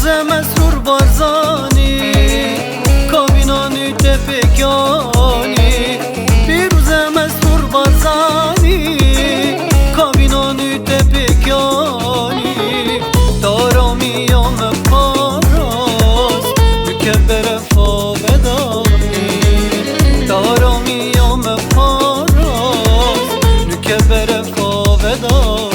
مسرور بارزانی کابینانی تپکانی پیروز مسرور بارزانی کابینانی تپکانی دارامیام پاراس مکبر فاودانی دارامیام پاراس مکبر فاودانی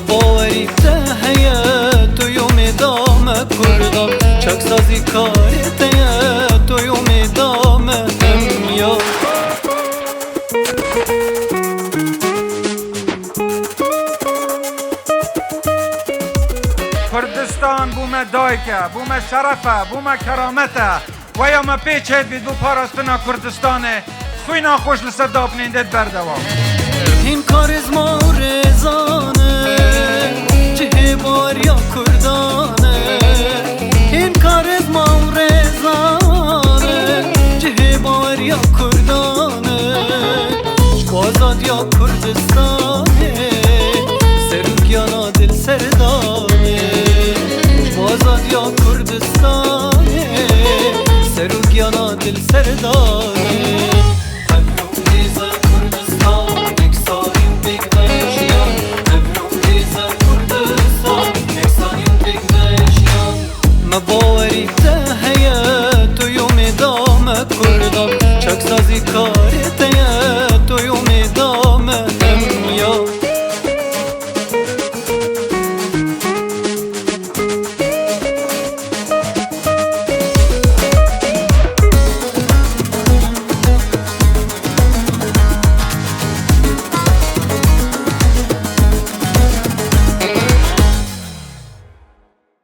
باوری تهیه تو یوم دام کردم چک سازی کاری تهیه تو یوم دام هم یا کردستان بوم دایکه بوم شرفه بوم کرامته و یا ما پیچه بید بو پاراستنا کردستانه خوی ناخوش لسر داپنینده بردوام این کارزما و رزانه چه بار یا کردانه این کارزما و رزانه چه بار یا کردانه آزاد یا کردستانه سروگیانا دل سردانه آزاد یا کردستانه سروگیانا دل سردانه